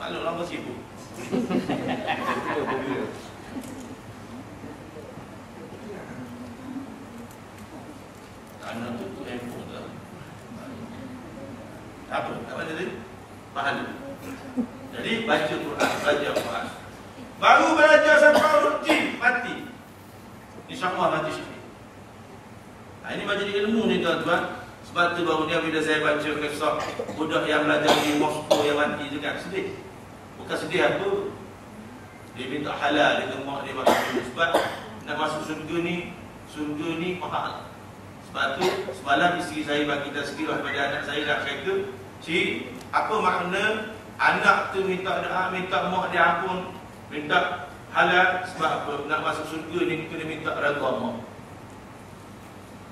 Maklum lama sibuk. Anak tu handphone tu. Apa? Apa tadi? Pahala. Jadi baca Quran, belajar Quran. Baru belajar sampai rutin mati. InsyaAllah mati syahid. Ini majlis ilmu ni tuan-tuan. Sebab tu baru dia bila saya baca kisah budak yang belajar di Moskow yang mati juga sedih. Bukan sedih apa. Dia minta halal, dia mak dia makan dulu. Sebab nak masuk surga ni mahal. Sebab tu semalam isteri saya bagi tazkirah pada anak saya dah kata, "Cik, apa makna anak tu minta doa, minta mak dia ampun, minta halal sebab apa? Nak masuk surga ni kena minta redha mak."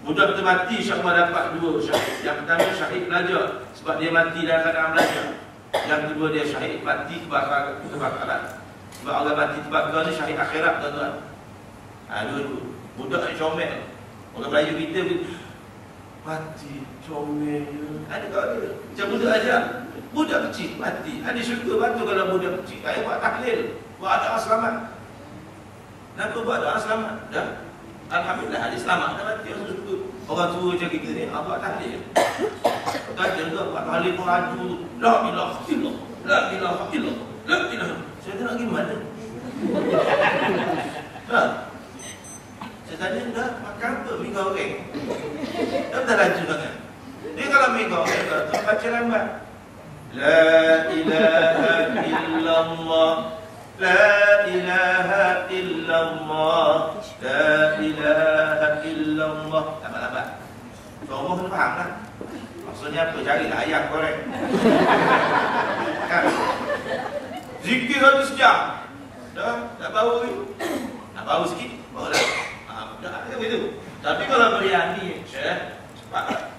Budak tu mati insya-Allah dapat dua syahid. Yang pertama syahid belajar sebab dia mati dalam keadaan belajar. Yang kedua dia syahid mati kebakaran. Sebab orang mati terbakar ni syahid akhirat tuan-tuan. Dua-dua. Budak yang comel. Orang Melayu kita mati comel. Ada kau ada. Macam budak aja. Budak kecil mati. Ada syurga batu kalau budak kecil. Saya buat tahlil. Buat doa selamat. Nak buat doa selamat. Dah. Alhamdulillah ada selamat dah mati orang syurga. Orang tua macam kita ni buat tahlil. Kajian tu buat tahlil pun raju. La ilaha illallah. La ilaha illallah. La ilaha. Saya tak nak pergi mana? Ha? Saya tanya dah makan apa mi goreng? Tak raju sangat. Dia kalau mi goreng tu baca lambat. La ilaha illallah. La ilaha illallah. La ilaha illallah. Lambat-lambat. Semua kena faham lah. Maksudnya apa? Carilah ayam korek. Kan? Zikir satu sejam. Dah bau ni. Nak bau sikit, bau dah. Dah ada begitu. Tapi kalau biryani, cepat.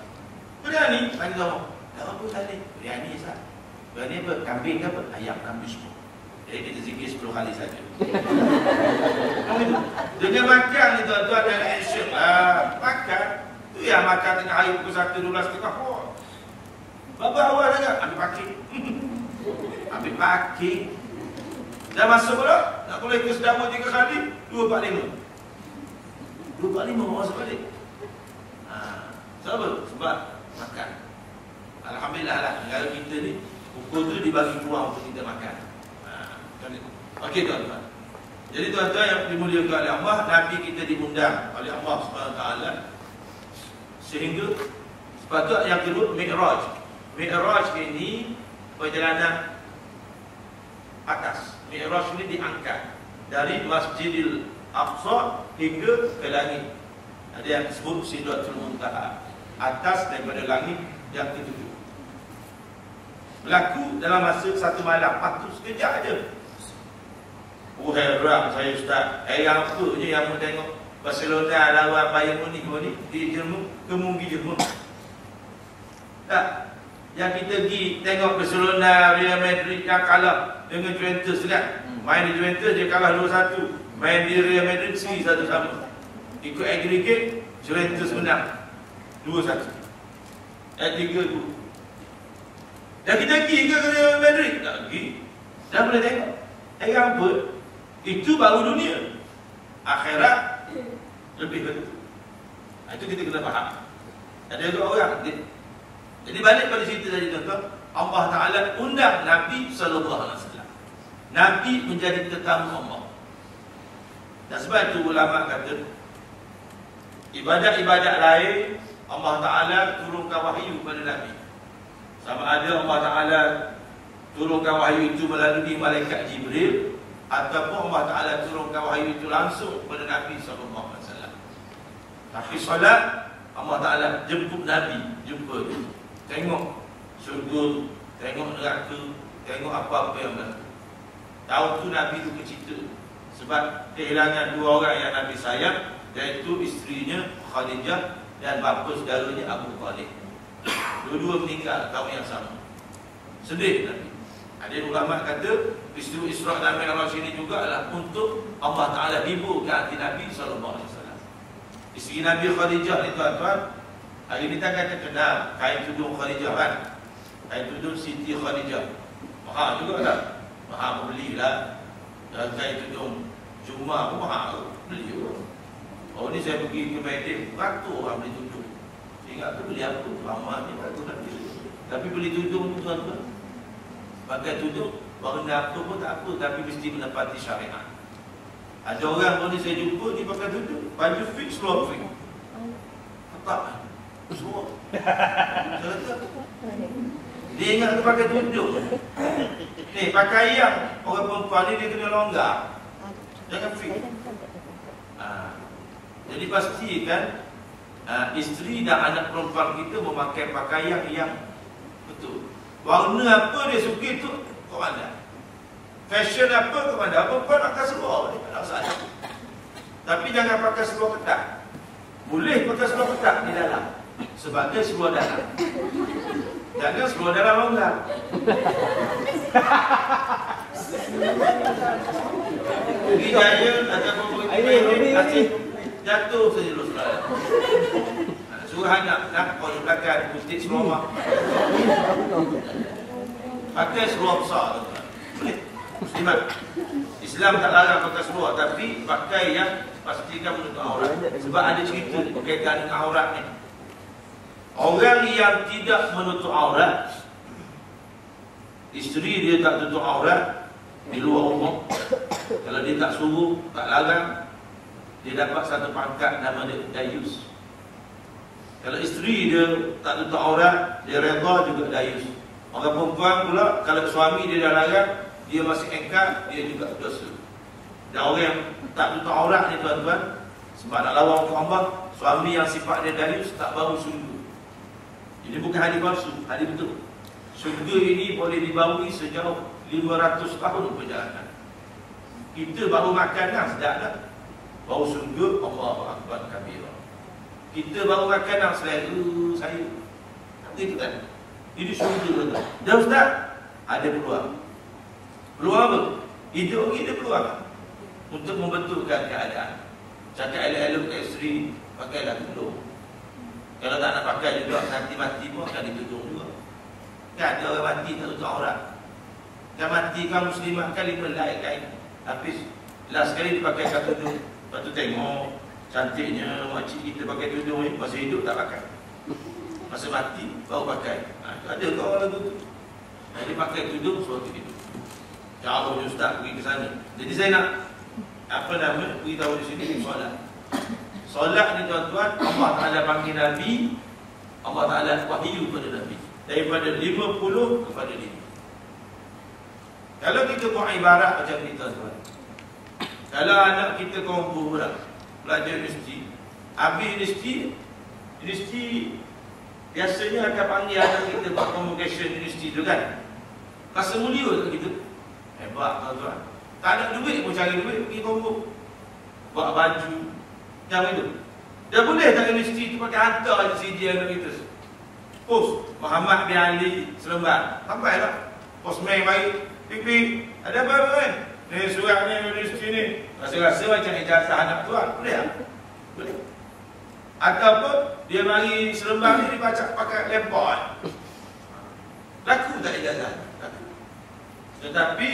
Biryani, bagi kamu. Tak apa tadi. Biryani sah. Biryani apa? Kambing ke apa? Ayam kambing semua. Jadi kita zikir 10 kali saja. Dengan makan ni tuan-tuan dan action lah. Makan. Tu yang makan tengah hari pukul 1, 12 tengah. Bapa awal saja. Ambil parking. Ambil parking. Dah masuk pula. Tak boleh ke sedama 3 kali. 245. 245 masuk balik. Sebab sebab makan. Alhamdulillah lah. Negara kita ni pukul tu dibagi peluang untuk kita makan. Okey tuan-tuan. Jadi tuan-tuan yang dimuliakan oleh Allah, Nabi kita diundang oleh Allah SWT sehingga sepatutnya yang kedua Mi'raj. Mi'raj ini perjalanan atas. Mi'raj ini diangkat dari Masjidil Aqsa hingga ke langit. Ada yang disebut Sidratul Muntaha, atas daripada langit yang ketujuh. Berlaku dalam masa 1 malam. Waktu sekejap aja. Heran saya Ustaz. Apa je yang mau tengok Barcelona lawan Bayern Munich ni di Jerman, kemudian Jerman. Tak. Yang kita pergi tengok Barcelona, Real Madrid yang kalah dengan Juventus kan. Main di Juventus dia kalah 2-1. Main di Real Madrid seri 1-1. Ikut aggregate Juventus menang 2-1. 3-2. Dan kita pergi ke Real Madrid? Tak pergi. Dah boleh tengok. Apa? Itu baru dunia. Akhirat lebih betul. Itu kita kena faham. Ada dua orang. Jadi balik pada cerita tadi tuan-tuan, Allah Ta'ala undang Nabi SAW. Nabi menjadi tetamu Allah. Dan sebab itu ulama kata, ibadat-ibadat lain Allah Ta'ala turunkan wahyu pada Nabi. Sama ada Allah Ta'ala turunkan wahyu itu melalui malaikat Jibril, ataupun Allah Ta'ala turunkan wahyu itu langsung kepada Nabi SAW. Tapi solat, Allah Ta'ala jemput Nabi, jumpa dia. Tengok syurga, tengok neraka, tengok apa-apa yang berlaku. Tahun tu Nabi itu bercerita sebab kehilangan 2 orang yang Nabi sayang, iaitu isterinya Khadijah dan bapa saudaranya Abu Talib. Dua-dua meninggal tahun yang sama. Sedih Nabi. Ada ulama kata peristiwa Isra dan Mi'raj ini juga adalah untuk Allah Ta'ala hiburkan hati Nabi SAW. Isteri Nabi Khadijah ni tuan-tuan, hari ini tak kata kenal kain tudung Khadijah kan? Kain tudung Siti Khadijah. Mahal juga tak? Mahal belilah. Kain tudung cuma pun mahal beli juga. Oh ni saya pergi ke Medan, ratus orang beli tudung. Saya ingat tu beli apa? Lama ni ratus nak beli. Tapi beli tudung tu tuan-tuan, pakai tudung warna apa pun tak apa, tapi mesti menepati syariat. Ada orang pun ni saya jumpa ni pakai tudung, baju fix, seluar fix. Tak semua. Dia ingat tu pakai tudung. Ni pakai yang orang perempuan ni dia kena longgar. Jangan fix. Jadi pastikan isteri dan anak perempuan kita memakai pakaian yang betul. Warna apa dia suka itu kau pandai. Fashion apa kau pandai. Perempuan pakai seluar ni tak salah. Tapi jangan pakai seluar ketat. Boleh pakai seluar ketat di dalam sebagai seluar dalam. Jangan seluar dalam longgar. Pergi jaya ataupun pergi asyik jatuh saja dulu saudara. Suruh anak nak kau di belakang putih seluar. Pakai seluar besar tuan-tuan. Boleh? Muslimat. Islam tak larang pakai seluar, tapi pakai yang pastikan menutup aurat. Sebab ada cerita berkaitan dengan aurat ni. Orang yang tidak menutup aurat, isteri dia tak tutup aurat di luar rumah, kalau dia tak suruh, tak larang, dia dapat satu pangkat nama dia dayus. Kalau isteri dia tak tutup aurat, dia redha juga dayus. Orang perempuan pula, kalau suami dia dah larang, dia masih engkar, dia juga dosa. Dan orang yang tak tutup aurat ni tuan-tuan, sebab nak lawan untuk Allah, suami yang sifat dia dayus tak baru sungguh. Ini bukan hadis palsu, hadis betul. Syurga ini boleh dibaui sejauh 500 tahun perjalanan. Kita baru makan dah, sedap dah. Bau syurga, Allahu Akbar kabira. Kita baru makan dah, selera saya. Itu kan? Ini syurga dah. Dan ustaz, ada peluang. Peluang apa? Hidup kita peluang untuk membetulkan keadaan. Cakap elok-elok ke isteri, pakailah tudung. Kalau tak nak pakai juga, nanti mati pun akan ditudung juga. Kan ada orang mati tak tutup aurat. Kan mati kan muslimah kan 5 helai kain. Habis last sekali dipakai kat tudung. Lepas tu tengok cantiknya makcik kita pakai tudung ni. Masa hidup tak pakai, masa mati baru pakai. Ada kau orang lagu tu. Jadi pakai tudung suatu hidup. Jauh ustaz pergi ke sana. Jadi saya nak beritahu di sini solat. Solat ni tuan-tuan, Allah Ta'ala panggil Nabi, Allah Ta'ala wahyu kepada Nabi daripada 50 kepada 5. Kalau kita buat ibarat macam ni tuan-tuan, kalau anak kita kumpul pula belajar universiti, habis universiti biasanya akan panggil anak kita buat convocation universiti tu kan. Rasa mulia tak kita? Hebat tuan-tuan. Tak ada duit pun cari duit pergi kumpul, buat baju yang itu. Dia boleh tak universiti tu pakai hantar je CD anak kita. Pos Muhammad bin Ali Seremban. Sampailah. Pos main baik. Pipi, ada apa kan? Ni surat ni universiti ni. Rasa-rasa macam ijazah anak tuan. Boleh tak? Boleh. Ataupun dia mari Seremban ni dibaca pakai laptop. Laku tak ijazah? Laku. Tetapi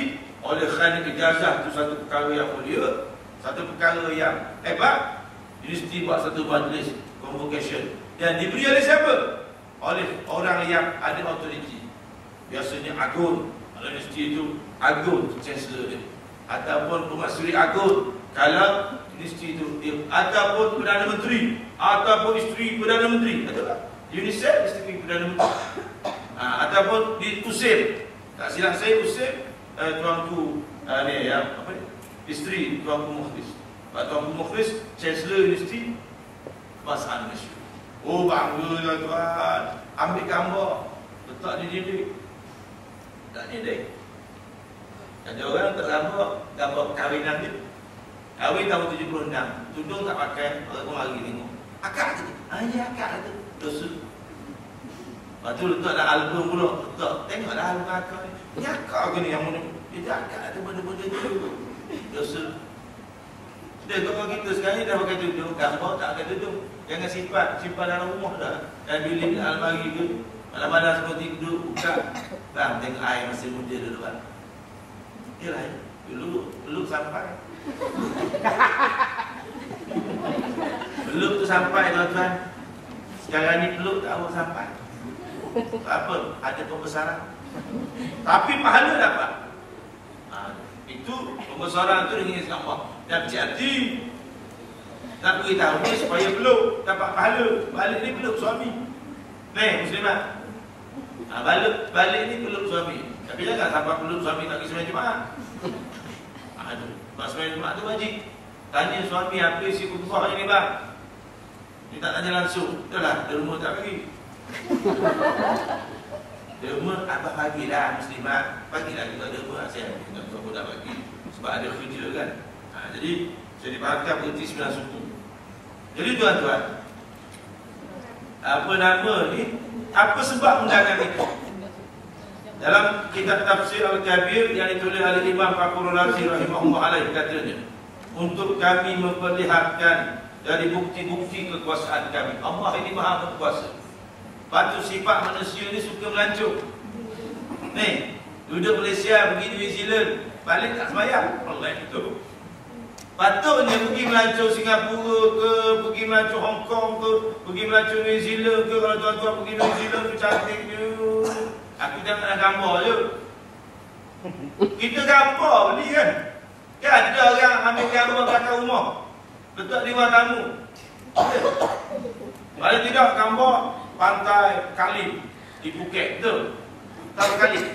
oleh kerana ijazah tu satu perkara yang mulia, satu perkara yang hebat, universiti buat satu majlis convocation dan diberi oleh siapa? Oleh orang yang ada autoriti. Biasanya agung. Kalau universiti itu agung, chancellor dia, ataupun permaisuri agung kalau universiti itu dia, ataupun Perdana Menteri, ataupun isteri Perdana Menteri, betul tak? UNICEF isteri Perdana Menteri. Ataupun di USIM. Tak silap saya USIM tuanku ni apa ni? Isteri tuanku Mukhlis. Pak Tuanku Mukhlis, Chancellor Universiti Kebangsaan Malaysia. Oh bangga lah tuan. Ambil gambar, letak di dinding. Tak dinding. Ada orang tak gambar perkahwinan dia. Kahwin tahun 76, tudung tak pakai, orang pun mari tengok. Akak tu. Ya akak tu. Dosa. Lepas tu letak dalam album pula. Letak, tengoklah album akak ni. Ni akak ke ni yang mana? Dia akak tu benda-benda tu. Dosa. Dia kalau kita sekarang ni dah pakai tudung, gambar tak pakai tudung. Jangan simpan dalam rumah dah. Dan bilik almari ke, malam-malam seperti duduk buka. Bang, tengok air masih muda dulu kan. Yalah, peluk sampai. Peluk tu sampai tuan-tuan. Sekarang ni peluk tak awak sampai. Apa? Ada pembesaran. Tapi pahala dapat. Itu pembesaran tu dengan izin Allah. Dan berhati nak beritahu ni supaya peluk dapat pahala. Balik ni peluk suami. Muslimat. Balik ni peluk suami. Tapi jangan sampai peluk suami tak pergi sembahyang Jumaat. Sebab sembahyang Jumaat tu wajib. Tanya suami apa isi khutbah ini bang. Dia tak tanya langsung. Dah lah, derma tak bagi. Derma abah bagilah Muslimat. Bagilah juga derma Asyik. Tak tahu dah bagi. Sebab ada kerja kan. Jadi saya dipahamkan berhenti 9 suku. Jadi tuan-tuan, apa nama ni? Apa sebab undangan itu? Dalam kitab tafsir Al-Kabir yang ditulis oleh Imam Fakhrul Razi rahimahullah alaih, katanya, untuk kami memperlihatkan dari bukti-bukti kekuasaan kami. Allah ini maha berkuasa. Patut sifat manusia ni suka melancong. Duduk Malaysia, pergi New Zealand, balik tak sembahyang. Allah itu. Patutnya pergi melancong Singapura ke, pergi melancong Hong Kong ke, pergi melancong New Zealand ke. Kalau tuan-tuan pergi New Zealand tu cantiknya. Aku jangan nak gambar je. Kita gambar beli kan. Kan ada orang ambil gambar belakang rumah, letak di ruang tamu. Ada tidak gambar pantai Kalim di Phuket tu. Tahu Kalim?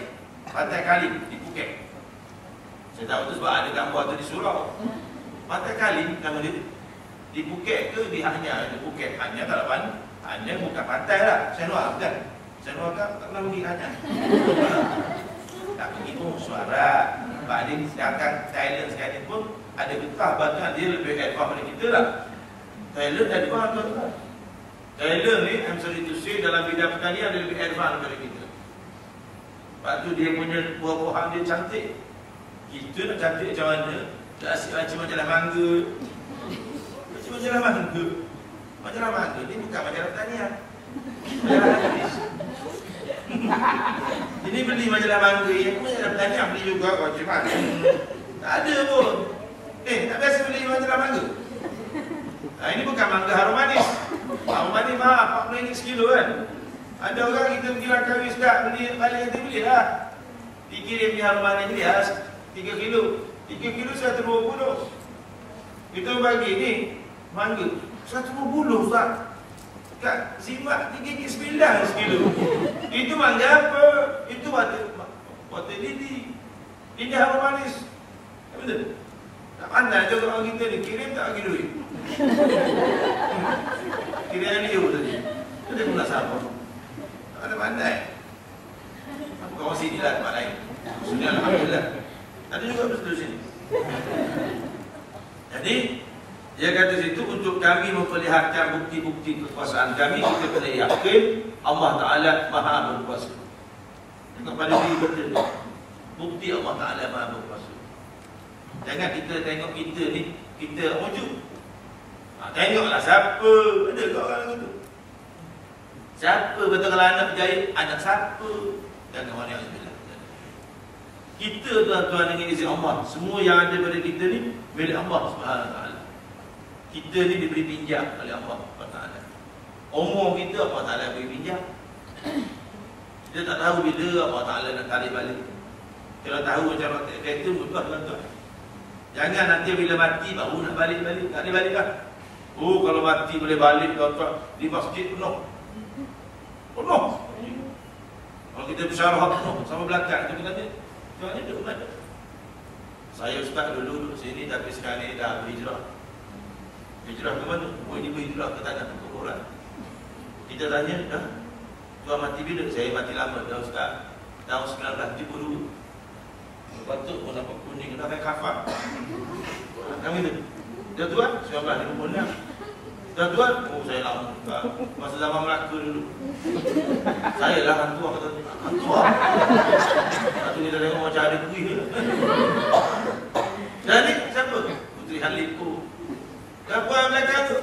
Pantai Kalim di Phuket. Saya tahu tu sebab ada gambar tu di surau. Pantai Kalim nama dia. Di Phuket ke di Hanyar? Di Phuket. Hanyar tak lapan. Hanyar bukan pantai lah. Senua bukan. Senua kan tak pernah pergi Hanyar. Tak pergi pun suara. Sebab dia sedangkan Thailand sekarang pun ada getah bahkan dia lebih advance daripada kita lah. Thailand advance tuan-tuan. Thailand ni, I'm sorry to say, dalam bidang pertanian dia lebih advance daripada kita. Lepas tu dia punya buah-buahan dia cantik. Kita nak cantik macam mana? Dia asyik macam majalah mangga. Macam majalah mangga. Majalah mangga ni bukan majalah pertanian. Majalah hadis. Ini beli majalah mangga yang majalah pertanian beli juga macam mana? Tak ada pun. Tak biasa beli majalah mangga. Ini bukan mangga harum manis. Harum manis mahal, RM40 sekilo kan. Ada orang kita pergi Langkawi sedap, beli balik kita beli lah. Dikirim ni harum manis beli lah 3 kilo. 3 kilo 120. Kita bagi ni mangga 120 Ustaz. Kat Simak RM3.9 sekilo. Itu mangga apa? Itu water lidi. Ini harum manis. Betul? Tak pandai je orang kita ni, kirim tak bagi duit. Kirim dia tadi. Itu dia pun nak sabar. Tak ada pandai. Aku kawan sini lah tempat lain. Sudah alhamdulillah. Ada juga betul sini. Jadi dia kata situ, untuk kami memperlihatkan bukti-bukti kekuasaan kami, kita kena yakin Allah Ta'ala maha berkuasa. Kepada diri kita ni, bukti Allah Ta'ala maha berkuasa. Jangan kita tengok kita ni, kita wujud. Tengoklah siapa, ada ke orang tu. Siapa kata kalau anak berjaya, anak siapa? Jangan mana yang sebelah. Kita tuan-tuan dengan izin Allah, semua yang ada pada kita ni milik Allah Subhanahu Wa Taala. Kita ni diberi pinjam oleh Allah Taala. Umur kita Allah Taala beri pinjam. Kita tak tahu bila Allah Taala nak tarik balik. Kalau tahu macam kereta mudah tuan-tuan. Jangan nanti bila mati baru nak balik-balik. Tak boleh balik lah. Kalau mati boleh balik tuan-tuan. Di masjid penuh. Penuh. Kalau kita bersyarah penuh sama belakang kita kata, tuan ni duduk mana? Saya Ustaz dulu duduk sini, tapi sekarang ni dah berhijrah. Hijrah ke mana? Ini berhijrah ke tanah kuburan. Kita tanya, dah? Tuan mati bila? Saya mati lama dah Ustaz. Tahun 1972. Batuk pun nampak kuning, dah pakai kafan. Kami tu. Dah tuan, 1956. Dah tuan, saya lama juga. Masa zaman Melaka dulu. Saya lah hantu, kata hantu lah. Hantu kita tengok macam ada kuih. Dan ni siapa? Puteri Halimpo. Dan puan belakang tu,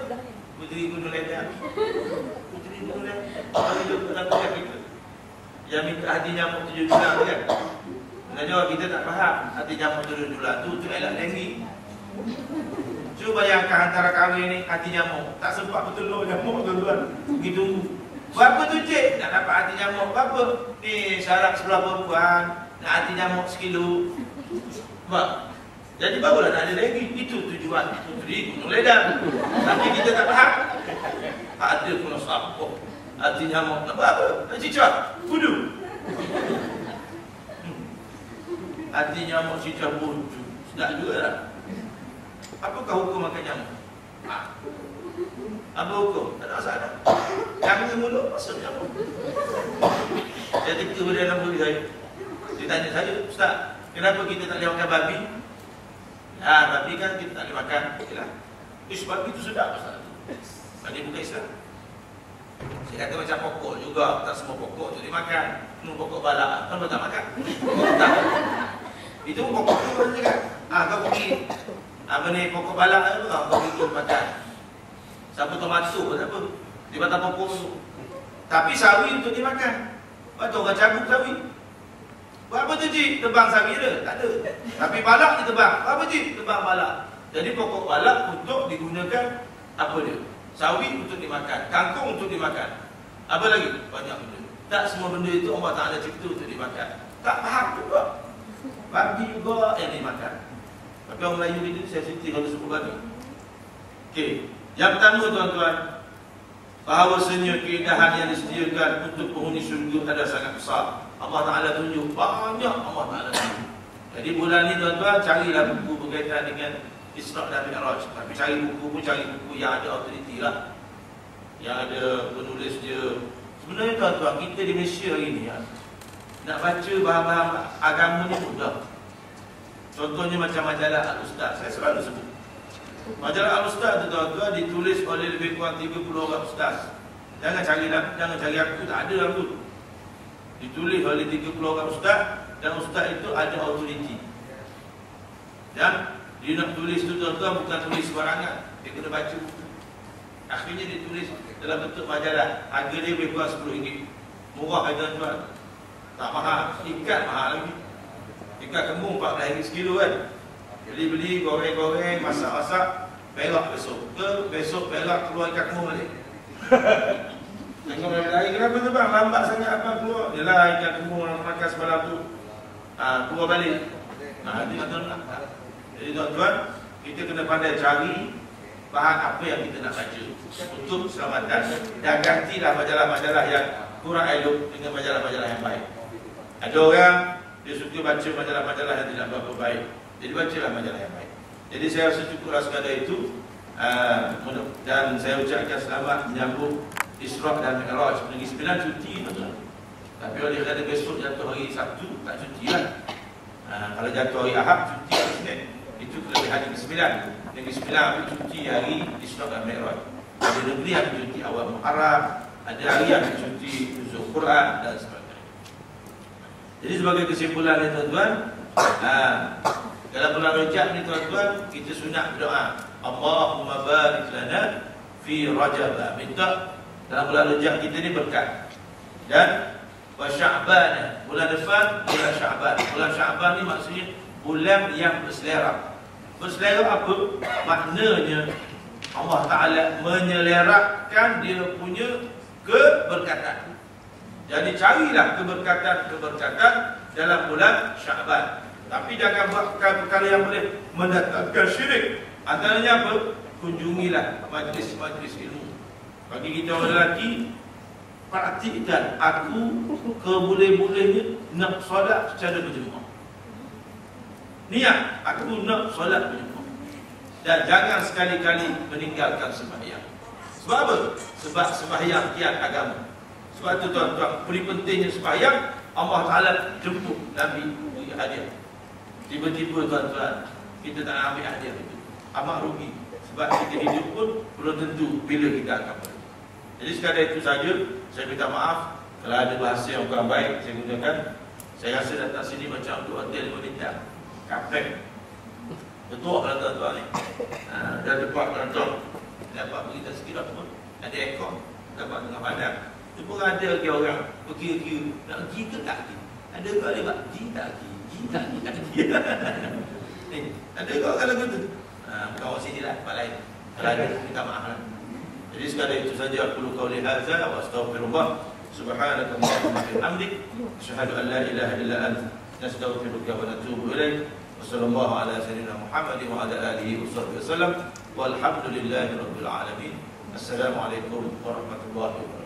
Puteri Gunung Ledak. Puteri Gunung Ledak. Kami duduk dalam kuliah kita. Yang minta hati nyamuk 7 bulan tu kan. Sebenarnya kita tak faham hati nyamuk turun dulan tu elak denggi. Cuba bayangkan antara kahwin ni hati nyamuk. Tak sempat betul nyamuk tuan-tuan. Begitu. Berapa tu cik nak dapat hati nyamuk? Berapa? Ni syarat sebelah perempuan nak hati nyamuk sekilo. Sebab jadi barulah nak ada lagi. Itu tujuan puteri Gunung Ledang. Tapi kita tak faham. Ada pun siapa hati nyamuk nak buat apa? Nak cicak? Kudu. Hati nyamuk cicak budu. Sedap juga lah. Apakah hukum makan nyamuk? Apa hukum? Tak ada masalah. Jangan mulut masuk nyamuk. Saya teka pada dalam diri saya. Dia tanya saya, Ustaz, kenapa kita tak boleh makan babi? Babi kan kita tak boleh makan. Yalah. Babi itu sedap Ustaz. Babi bukan Islam. Saya kata macam pokok juga. Tak semua pokok tu dimakan. Pokok balak kan tak makan. Pokok tak. Itu pokok tu kan cakap. Kau pergi apa ni pokok balak tu kau pergi makan. Siapa tomato pun tak apa. Di batang pokok tu. Tapi sawi untuk dimakan. Betul orang cabut sawi. Berapa tu cik? Tebang sawi dia? Tak ada. Tapi balak ditebang. Berapa cik? Tebang balak. Jadi pokok balak untuk digunakan apa dia? Sawi untuk dimakan. Kangkung untuk dimakan. Apa lagi? Banyak benda. Tak semua benda itu Allah Ta'ala cipta untuk dimakan. Tak faham juga. Babi juga yang dimakan. Tapi orang Melayu ni saya cerita kalau sebut babi. Okey. Yang pertama tuan-tuan, bahawasanya keindahan yang disediakan untuk penghuni syurga adalah sangat besar. Allah Ta'ala tunjuk banyak Allah Ta'ala tunjuk. Jadi bulan ni tuan-tuan carilah buku berkaitan dengan Isra dan Mi'raj. Tapi cari buku pun cari buku yang ada autoriti lah. Yang ada penulis dia. Sebenarnya tuan-tuan kita di Malaysia hari ni nak baca bahan-bahan agama ni mudah. Contohnya macam majalah Al-Ustaz. Saya selalu sebut majalah Al-Ustaz tu tuan-tuan ditulis oleh lebih kurang 30 orang ustaz. Jangan cari aku, tak ada dalam tu. Ditulis oleh 30 orang ustaz dan ustaz itu ada autoriti. Dan dia nak tulis tu tuan-tuan bukan tulis sembarangan. Dia kena baca buku. Akhirnya dia tulis dalam bentuk majalah. Harga dia lebih kurang RM10. Murah tuan-tuan. Tak mahal. Ikat mahal lagi. Ikat kembung RM14 sekilo kan. Beli-beli, goreng-goreng, masak-masak, berak besok. Besok berak keluar ikan kembung balik. Tengok lain kenapa tu bang? Lambat sangat abang keluar. Yalah ikan kembung yang makan semalam tu. Keluar balik. Dia tuan-tuan nak. Jadi tuan-tuan, kita kena pandai cari bahan apa yang kita nak baca untuk keselamatan. Dan gantilah majalah-majalah yang kurang elok dengan majalah-majalah yang baik. Ada orang dia suka baca majalah-majalah yang tidak berapa baik. Jadi bacalah majalah yang baik. Jadi saya rasa cukuplah sekadar itu. Dan saya ucapkan selamat menyambut Isra dan Mi'raj. Negeri Sembilan cuti tuan-tuan. Tapi oleh kerana besok jatuh hari Sabtu, tak cuti lah. Kalau jatuh hari Ahad, cuti hari Senin. Itu kelebihan Negeri Sembilan. Negeri Sembilan ambil cuti hari Isra dan Mi'raj. Ada negeri yang cuti awal Muharram, ada hari yang cuti Nuzul Quran dan sebagainya. Jadi sebagai kesimpulan tuan-tuan, dalam bulan Rajab ni tuan-tuan, kita sunat berdoa, Allahumma barik lana fi Rajab. Minta dalam bulan Rajab kita ni berkat. Dan wa Sya'ban, bulan depan bulan Sya'ban. Bulan Sya'ban ni maksudnya bulan yang berselera. Berselera apa? Maknanya Allah Ta'ala menyelerakan dia punya keberkatan. Jadi carilah keberkatan dalam bulan Sya'ban. Tapi jangan buat perkara yang boleh mendatangkan syirik. Antaranya apa? Kunjungilah majlis-majlis ilmu. Bagi kita orang lelaki, praktikkan. Aku keboleh-bolehnya nak solat secara berjemaah. Niat, aku nak solat berjemaah. Dan jangan sekali-kali meninggalkan sembahyang. Sebab apa? Sebab sembahyang kiat agama. Sebab itu tuan-tuan, beri pentingnya sembahyang. Allah Ta'ala jemput Nabi beri hadiah. Tiba-tiba tuan-tuan, kita tak nak ambil hadiah itu. Amat rugi. Sebab kita hidup pun belum tentu bila kita akan pergi. Jadi sekadar itu saja. Saya minta maaf kalau ada bahasa yang kurang baik saya gunakan. Saya rasa datang sini macam untuk hotel wanita. Kapek. Betul lah tuan-tuan ni. Dan tempat tuan-tuan dapat berita sekirap pun. Ada ekor. Dapat tengah padang. Itu pun ada lagi orang berkira-kira nak pergi ke tak pergi. Ada ke ada pergi tak pergi. Ada kau kalau gitu. Kau sini lah, tempat lain. Kalau ada, minta maaf lah. Jadi sekadar itu saja aku qauli hadza wa astaghfirullah. Subhanaka Allahumma wa bihamdik, asyhadu an la ilaha illa anta, nastaghfiruka wa natubu ilaik. Wassallallahu ala sayyidina Muhammad wa ala alihi wasallam. Walhamdulillahi rabbil alamin. Assalamualaikum warahmatullahi wabarakatuh.